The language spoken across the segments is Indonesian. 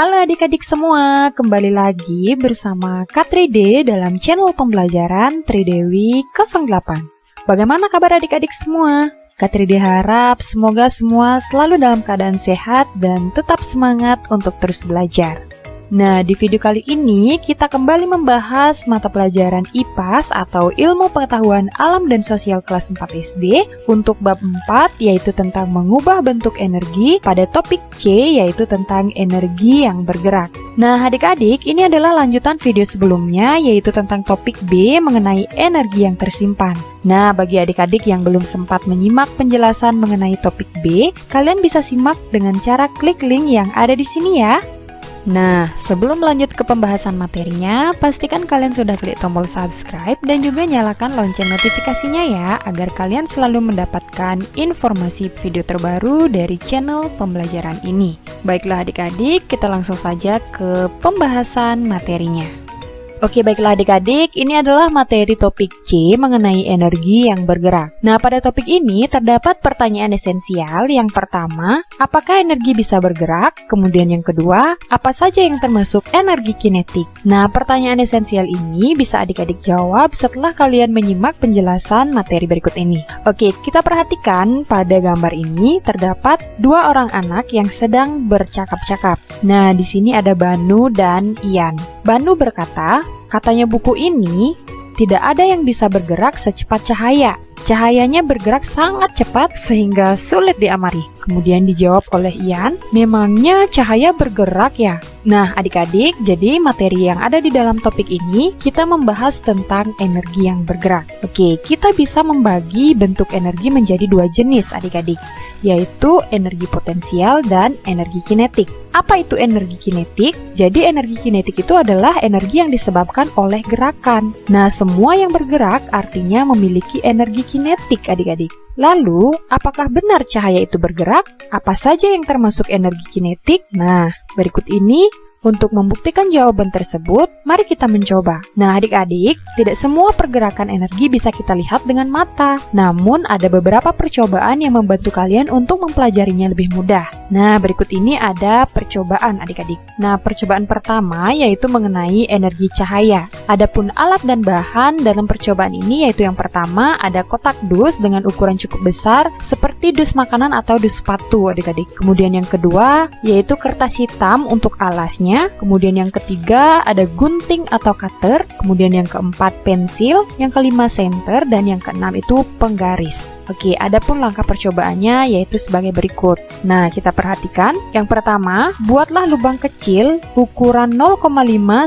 Halo adik-adik semua, kembali lagi bersama Kak 3D dalam channel pembelajaran Tridewi 08. Bagaimana kabar adik-adik semua? Kak 3D harap semoga semua selalu dalam keadaan sehat dan tetap semangat untuk terus belajar. Nah, di video kali ini kita kembali membahas mata pelajaran IPAS atau Ilmu Pengetahuan Alam dan Sosial kelas 4 SD untuk bab 4 yaitu tentang mengubah bentuk energi, pada topik C yaitu tentang energi yang bergerak. Nah, adik-adik, ini adalah lanjutan video sebelumnya yaitu tentang topik B mengenai energi yang tersimpan. Nah, bagi adik-adik yang belum sempat menyimak penjelasan mengenai topik B, kalian bisa simak dengan cara klik link yang ada di sini ya. Nah, sebelum lanjut ke pembahasan materinya, pastikan kalian sudah klik tombol subscribe dan juga nyalakan lonceng notifikasinya ya, agar kalian selalu mendapatkan informasi video terbaru dari channel pembelajaran ini. Baiklah adik-adik, kita langsung saja ke pembahasan materinya. Oke, baiklah adik-adik, ini adalah materi topik C mengenai energi yang bergerak. Nah, pada topik ini terdapat pertanyaan esensial. Yang pertama, apakah energi bisa bergerak? Kemudian yang kedua, apa saja yang termasuk energi kinetik? Nah, pertanyaan esensial ini bisa adik-adik jawab setelah kalian menyimak penjelasan materi berikut ini. Oke, kita perhatikan pada gambar ini terdapat dua orang anak yang sedang bercakap-cakap. Nah, di sini ada Banu dan Ian. Banu berkata, katanya buku ini tidak ada yang bisa bergerak secepat cahaya. Cahayanya bergerak sangat cepat sehingga sulit diamati. Kemudian dijawab oleh Ian, memangnya cahaya bergerak ya? Nah adik-adik, jadi materi yang ada di dalam topik ini kita membahas tentang energi yang bergerak. Oke, kita bisa membagi bentuk energi menjadi dua jenis adik-adik, yaitu energi potensial dan energi kinetik. Apa itu energi kinetik? Jadi energi kinetik itu adalah energi yang disebabkan oleh gerakan. Nah, semua yang bergerak artinya memiliki energi kinetik adik-adik. Lalu, apakah benar cahaya itu bergerak? Apa saja yang termasuk energi kinetik? Nah, berikut ini untuk membuktikan jawaban tersebut, mari kita mencoba. Nah, adik-adik, tidak semua pergerakan energi bisa kita lihat dengan mata. Namun, ada beberapa percobaan yang membantu kalian untuk mempelajarinya lebih mudah. Nah, berikut ini ada percobaan adik-adik. Nah, percobaan pertama yaitu mengenai energi cahaya. Adapun alat dan bahan dalam percobaan ini yaitu yang pertama ada kotak dus dengan ukuran cukup besar seperti dus makanan atau dus sepatu adik-adik. Kemudian yang kedua yaitu kertas hitam untuk alasnya. Kemudian yang ketiga ada gunting atau cutter. Kemudian yang keempat pensil. Yang kelima senter. Dan yang keenam itu penggaris. Oke, adapun langkah percobaannya yaitu sebagai berikut. Nah, kita perhatikan. Yang pertama, buatlah lubang kecil ukuran 0,5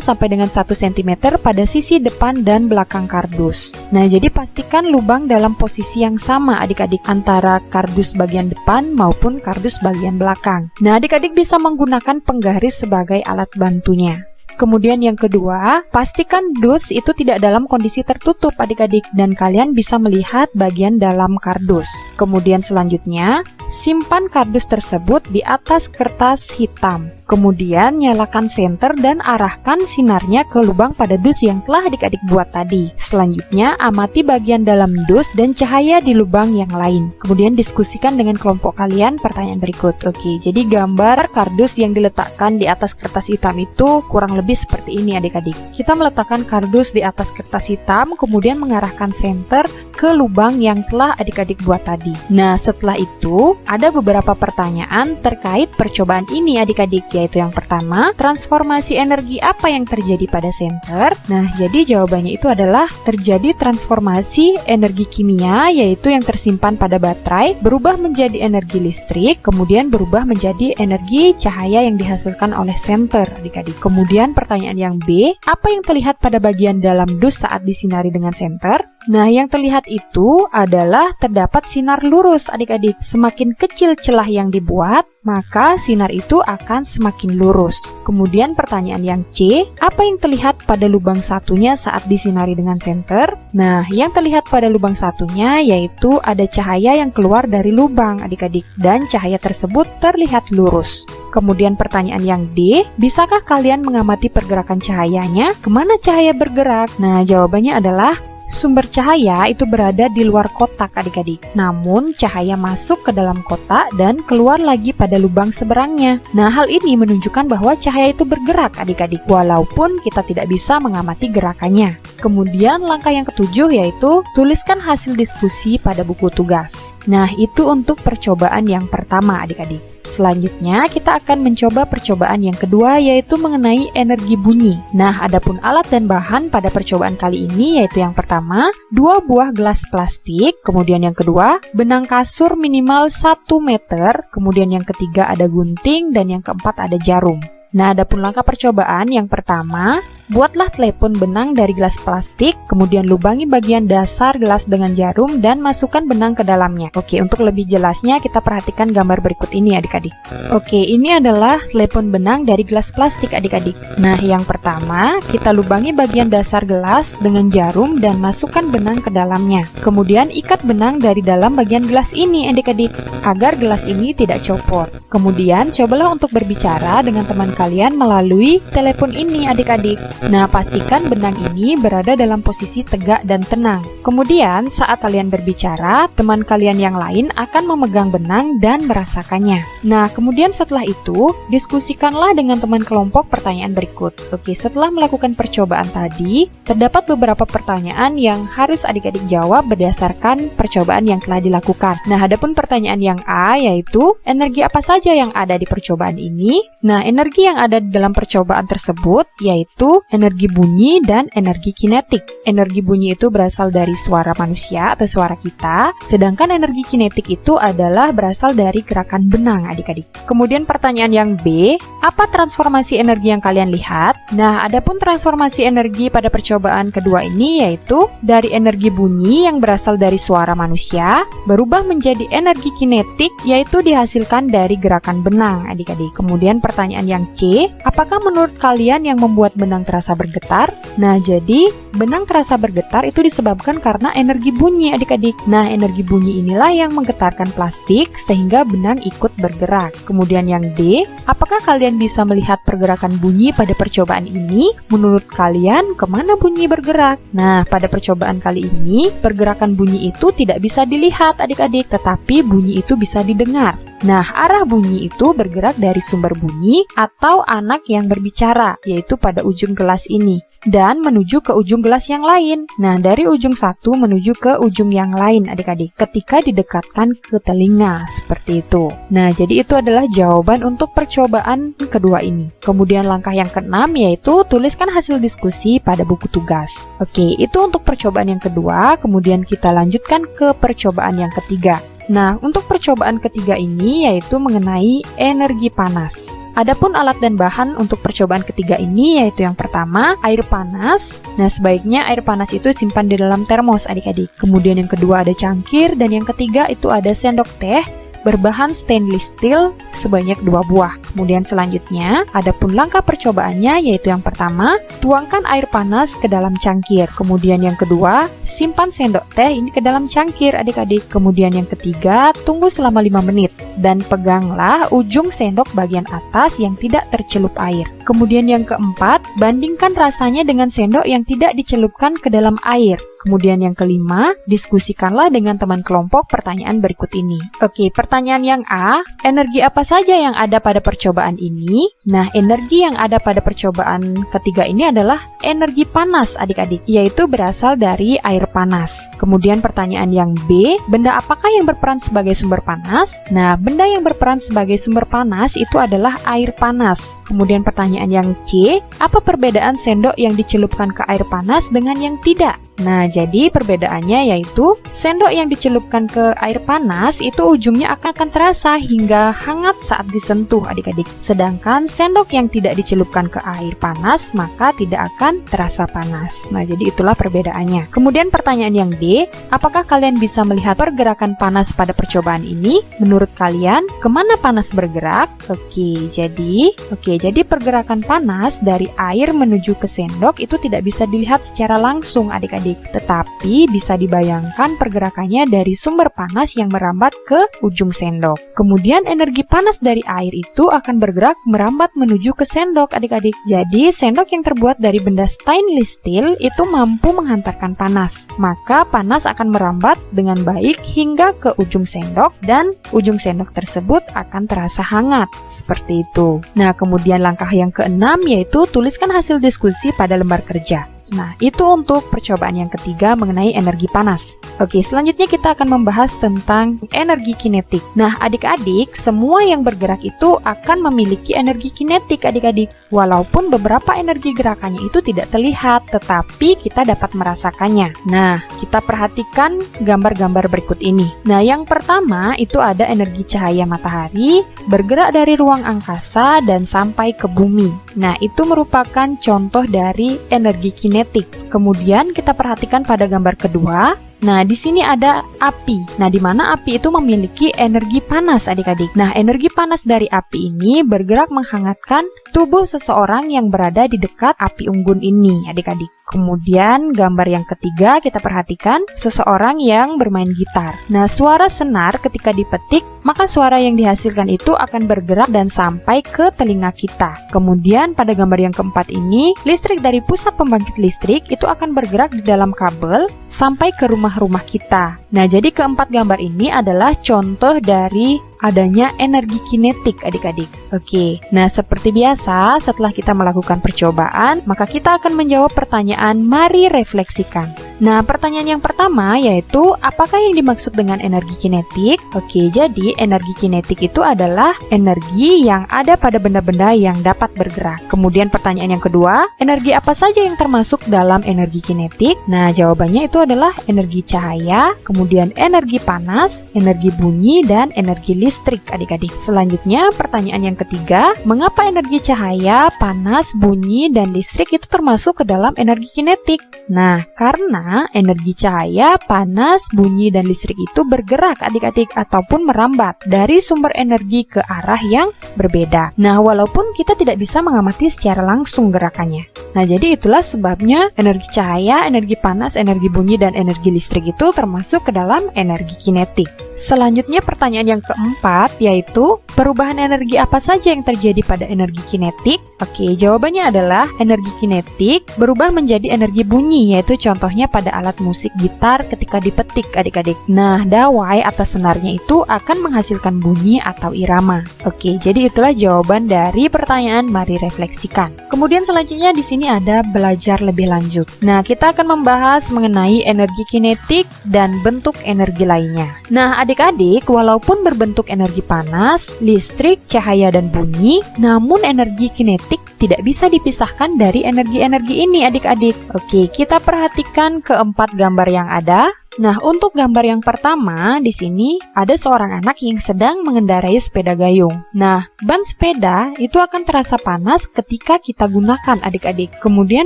sampai dengan 1 cm pada sisi depan dan belakang kardus. Nah, jadi pastikan lubang dalam posisi yang sama adik-adik antara kardus bagian depan maupun kardus bagian belakang. Nah, adik-adik bisa menggunakan penggaris sebagai alat bantunya. Kemudian yang kedua, pastikan dus itu tidak dalam kondisi tertutup adik-adik dan kalian bisa melihat bagian dalam kardus. Kemudian selanjutnya, simpan kardus tersebut di atas kertas hitam. Kemudian nyalakan senter dan arahkan sinarnya ke lubang pada dus yang telah adik-adik buat tadi. Selanjutnya, amati bagian dalam dus dan cahaya di lubang yang lain. Kemudian diskusikan dengan kelompok kalian pertanyaan berikut. Oke, jadi gambar kardus yang diletakkan di atas kertas hitam itu kurang lebih seperti ini adik-adik. Kita meletakkan kardus di atas kertas hitam, kemudian mengarahkan senter ke lubang yang telah adik-adik buat tadi. Nah, setelah itu ada beberapa pertanyaan terkait percobaan ini adik-adik, yaitu yang pertama, transformasi energi apa yang terjadi pada senter? Nah, jadi jawabannya itu adalah terjadi transformasi energi kimia, yaitu yang tersimpan pada baterai berubah menjadi energi listrik, kemudian berubah menjadi energi cahaya yang dihasilkan oleh senter adik-adik. Kemudian pertanyaan yang B, apa yang terlihat pada bagian dalam dus saat disinari dengan senter? Nah, yang terlihat itu adalah terdapat sinar lurus adik-adik. Semakin kecil celah yang dibuat, maka sinar itu akan semakin lurus. Kemudian pertanyaan yang C, apa yang terlihat pada lubang satunya saat disinari dengan senter? Nah, yang terlihat pada lubang satunya yaitu ada cahaya yang keluar dari lubang adik-adik dan cahaya tersebut terlihat lurus. Kemudian pertanyaan yang D, bisakah kalian mengamati pergerakan cahayanya? Kemana cahaya bergerak? Nah, jawabannya adalah Sumber cahaya itu berada di luar kotak adik-adik. Namun cahaya masuk ke dalam kotak dan keluar lagi pada lubang seberangnya. Nah, hal ini menunjukkan bahwa cahaya itu bergerak adik-adik, walaupun kita tidak bisa mengamati gerakannya. Kemudian langkah yang ketujuh yaitu tuliskan hasil diskusi pada buku tugas. Nah, itu untuk percobaan yang pertama adik-adik. Selanjutnya kita akan mencoba percobaan yang kedua yaitu mengenai energi bunyi. Nah, adapun alat dan bahan pada percobaan kali ini yaitu yang pertama, 2 buah gelas plastik, kemudian yang kedua, benang kasur minimal 1 meter, kemudian yang ketiga ada gunting, dan yang keempat ada jarum. Nah, adapun langkah percobaan yang pertama, buatlah telepon benang dari gelas plastik, kemudian lubangi bagian dasar gelas dengan jarum dan masukkan benang ke dalamnya. Oke, untuk lebih jelasnya kita perhatikan gambar berikut ini adik-adik. Oke, ini adalah telepon benang dari gelas plastik adik-adik. Nah, yang pertama, kita lubangi bagian dasar gelas dengan jarum dan masukkan benang ke dalamnya. Kemudian ikat benang dari dalam bagian gelas ini adik-adik, agar gelas ini tidak copot. Kemudian cobalah untuk berbicara dengan teman kalian melalui telepon ini adik-adik. Nah, pastikan benang ini berada dalam posisi tegak dan tenang. Kemudian, saat kalian berbicara, teman kalian yang lain akan memegang benang dan merasakannya. Nah, kemudian setelah itu, diskusikanlah dengan teman kelompok pertanyaan berikut. Oke, setelah melakukan percobaan tadi, terdapat beberapa pertanyaan yang harus adik-adik jawab berdasarkan percobaan yang telah dilakukan. Nah, adapun pertanyaan yang A yaitu, energi apa saja yang ada di percobaan ini? Nah, energi yang ada di dalam percobaan tersebut yaitu energi bunyi dan energi kinetik. Energi bunyi itu berasal dari suara manusia atau suara kita, sedangkan energi kinetik itu adalah berasal dari gerakan benang adik-adik. Kemudian pertanyaan yang B, apa transformasi energi yang kalian lihat? Nah, adapun transformasi energi pada percobaan kedua ini yaitu dari energi bunyi yang berasal dari suara manusia berubah menjadi energi kinetik yaitu dihasilkan dari gerakan benang adik-adik. Kemudian pertanyaan yang C, apakah menurut kalian yang membuat benang terasa bergetar? Nah, jadi benang terasa bergetar itu disebabkan karena energi bunyi adik-adik. Nah, energi bunyi inilah yang menggetarkan plastik sehingga benang ikut bergerak. Kemudian yang D, apakah kalian bisa melihat pergerakan bunyi pada percobaan ini? Menurut kalian, kemana bunyi bergerak? Nah, pada percobaan kali ini, pergerakan bunyi itu tidak bisa dilihat adik-adik, tetapi bunyi itu bisa didengar. Nah, arah bunyi itu bergerak dari sumber bunyi atau anak yang berbicara, yaitu pada ujung gelas ini, dan menuju ke ujung gelas yang lain. Nah, dari ujung satu menuju ke ujung yang lain adik-adik, ketika didekatkan ke telinga, seperti itu. Nah, jadi itu adalah jawaban untuk percobaan kedua ini. Kemudian langkah yang keenam yaitu tuliskan hasil diskusi pada buku tugas. Oke, itu untuk percobaan yang kedua, kemudian kita lanjutkan ke percobaan yang ketiga. Nah, untuk percobaan ketiga ini yaitu mengenai energi panas. Adapun alat dan bahan untuk percobaan ketiga ini yaitu yang pertama, air panas. Nah, sebaiknya air panas itu simpan di dalam termos adik-adik. Kemudian yang kedua ada cangkir dan yang ketiga itu ada sendok teh berbahan stainless steel sebanyak 2 buah. Kemudian selanjutnya, adapun langkah percobaannya yaitu yang pertama, tuangkan air panas ke dalam cangkir. Kemudian yang kedua, simpan sendok teh ini ke dalam cangkir adik-adik. Kemudian yang ketiga, tunggu selama 5 menit dan peganglah ujung sendok bagian atas yang tidak tercelup air. Kemudian yang keempat, bandingkan rasanya dengan sendok yang tidak dicelupkan ke dalam air. Kemudian yang kelima, diskusikanlah dengan teman kelompok pertanyaan berikut ini. Oke, pertanyaan yang A, energi apa saja yang ada pada percobaan ini? Nah, energi yang ada pada percobaan ketiga ini adalah energi panas adik-adik, yaitu berasal dari air panas. Kemudian pertanyaan yang B, benda apakah yang berperan sebagai sumber panas? Nah, benda yang berperan sebagai sumber panas itu adalah air panas. Kemudian pertanyaan yang C, apa perbedaan sendok yang dicelupkan ke air panas dengan yang tidak? Nah, jadi perbedaannya yaitu sendok yang dicelupkan ke air panas itu ujungnya akan terasa hingga hangat saat disentuh adik-adik. Sedangkan sendok yang tidak dicelupkan ke air panas maka tidak akan terasa panas. Nah, jadi itulah perbedaannya. Kemudian pertanyaan yang D, apakah kalian bisa melihat pergerakan panas pada percobaan ini? Menurut kalian, kemana panas bergerak? Oke, jadi pergerakan panas dari air menuju ke sendok itu tidak bisa dilihat secara langsung adik-adik. Tetapi bisa dibayangkan pergerakannya dari sumber panas yang merambat ke ujung sendok. Kemudian energi panas dari air itu akan bergerak merambat menuju ke sendok adik-adik. Jadi sendok yang terbuat dari benda stainless steel itu mampu menghantarkan panas. Maka panas akan merambat dengan baik hingga ke ujung sendok dan ujung sendok tersebut akan terasa hangat. Seperti itu. Nah, kemudian langkah yang keenam yaitu tuliskan hasil diskusi pada lembar kerja. Nah, itu untuk percobaan yang ketiga mengenai energi panas. Oke, selanjutnya kita akan membahas tentang energi kinetik. Nah, adik-adik, semua yang bergerak itu akan memiliki energi kinetik adik-adik. Walaupun beberapa energi gerakannya itu tidak terlihat, tetapi kita dapat merasakannya. Nah, kita perhatikan gambar-gambar berikut ini. Nah, yang pertama itu ada energi cahaya matahari bergerak dari ruang angkasa dan sampai ke bumi. Nah, itu merupakan contoh dari energi kinetik. Kemudian kita perhatikan pada gambar kedua. Nah, di sini ada api. Nah, di mana api itu memiliki energi panas adik-adik. Nah, energi panas dari api ini bergerak menghangatkan tubuh seseorang yang berada di dekat api unggun ini adik-adik. Kemudian gambar yang ketiga kita perhatikan seseorang yang bermain gitar. Nah, suara senar ketika dipetik, maka suara yang dihasilkan itu akan bergerak dan sampai ke telinga kita. Kemudian pada gambar yang keempat ini, listrik dari pusat pembangkit listrik itu akan bergerak di dalam kabel sampai ke rumah-rumah kita. Nah, jadi keempat gambar ini adalah contoh dari adanya energi kinetik adik-adik. Oke, nah seperti biasa setelah kita melakukan percobaan, maka kita akan menjawab pertanyaan mari refleksikan. Nah, pertanyaan yang pertama yaitu apakah yang dimaksud dengan energi kinetik? Oke, jadi energi kinetik itu adalah energi yang ada pada benda-benda yang dapat bergerak. Kemudian pertanyaan yang kedua, energi apa saja yang termasuk dalam energi kinetik? Nah, jawabannya itu adalah energi cahaya, kemudian energi panas, energi bunyi, dan energi listrik adik-adik. Selanjutnya, pertanyaan yang ketiga, mengapa energi cahaya, panas, bunyi, dan listrik itu termasuk ke dalam energi kinetik? Nah, karena energi cahaya, panas, bunyi, dan listrik itu bergerak adik-adik ataupun merambat dari sumber energi ke arah yang berbeda. Nah, walaupun kita tidak bisa mengamati secara langsung gerakannya. Nah, jadi itulah sebabnya energi cahaya, energi panas, energi bunyi, dan energi listrik itu termasuk ke dalam energi kinetik. Selanjutnya pertanyaan yang keempat yaitu perubahan energi apa saja yang terjadi pada energi kinetik? Oke, jawabannya adalah energi kinetik berubah menjadi energi bunyi, yaitu contohnya pada alat musik gitar ketika dipetik adik-adik. Nah, dawai atau senarnya itu akan menghasilkan bunyi atau irama. Oke, jadi itulah jawaban dari pertanyaan mari refleksikan. Kemudian selanjutnya di sini ada belajar lebih lanjut. Nah, kita akan membahas mengenai energi kinetik dan bentuk energi lainnya. Nah, adik-adik, walaupun berbentuk energi panas, listrik, cahaya, dan bunyi, namun energi kinetik tidak bisa dipisahkan dari energi-energi ini adik-adik. Oke, kita perhatikan keempat gambar yang ada. Nah, untuk gambar yang pertama, di sini ada seorang anak yang sedang mengendarai sepeda gayung. Nah, ban sepeda itu akan terasa panas ketika kita gunakan adik-adik. Kemudian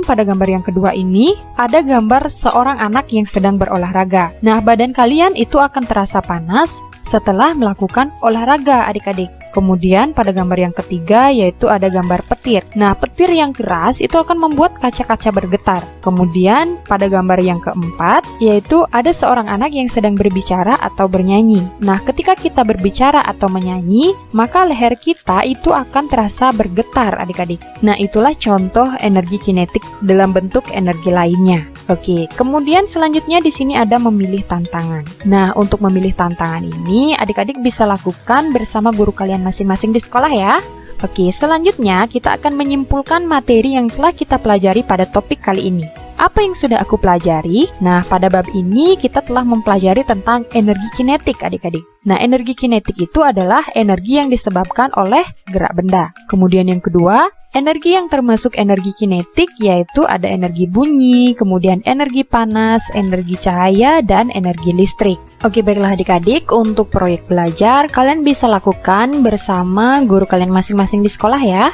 pada gambar yang kedua ini, ada gambar seorang anak yang sedang berolahraga. Nah, badan kalian itu akan terasa panas setelah melakukan olahraga adik-adik. Kemudian pada gambar yang ketiga yaitu ada gambar petir. Nah, petir yang keras itu akan membuat kaca-kaca bergetar. Kemudian pada gambar yang keempat yaitu ada seorang anak yang sedang berbicara atau bernyanyi. Nah, ketika kita berbicara atau menyanyi, maka leher kita itu akan terasa bergetar adik-adik. Nah, itulah contoh energi kinetik dalam bentuk energi lainnya. Oke, kemudian selanjutnya di sini ada memilih tantangan. Nah, untuk memilih tantangan ini adik-adik bisa lakukan bersama guru kalian masing-masing di sekolah ya. Oke, selanjutnya kita akan menyimpulkan materi yang telah kita pelajari pada topik kali ini. Apa yang sudah aku pelajari? Nah, pada bab ini kita telah mempelajari tentang energi kinetik adik-adik. Nah, energi kinetik itu adalah energi yang disebabkan oleh gerak benda. Kemudian yang kedua, energi yang termasuk energi kinetik yaitu ada energi bunyi, kemudian energi panas, energi cahaya, dan energi listrik. Oke, baiklah adik-adik, untuk proyek belajar kalian bisa lakukan bersama guru kalian masing-masing di sekolah ya.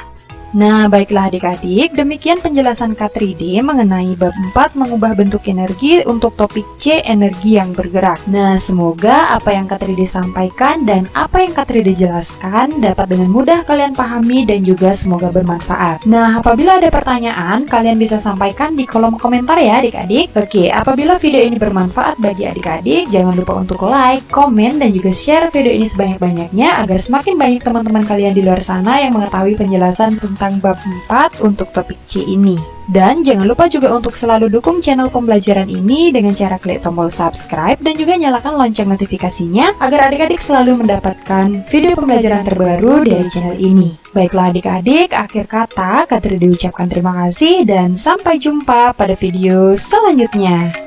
Nah, baiklah adik-adik, demikian penjelasan K3D mengenai bab 4 mengubah bentuk energi untuk topik C, energi yang bergerak. Nah, semoga apa yang K3D sampaikan dan apa yang K3D jelaskan dapat dengan mudah kalian pahami dan juga semoga bermanfaat. Nah, apabila ada pertanyaan, kalian bisa sampaikan di kolom komentar ya adik-adik. Oke, apabila video ini bermanfaat bagi adik-adik, jangan lupa untuk like, komen, dan juga share video ini sebanyak-banyaknya agar semakin banyak teman-teman kalian di luar sana yang mengetahui penjelasan tentang bab 4 untuk topik C ini. Dan jangan lupa juga untuk selalu dukung channel pembelajaran ini dengan cara klik tombol subscribe dan juga nyalakan lonceng notifikasinya agar adik-adik selalu mendapatkan video pembelajaran terbaru dari channel ini. Baiklah adik-adik, akhir kata K3D ucapkan terima kasih dan sampai jumpa pada video selanjutnya.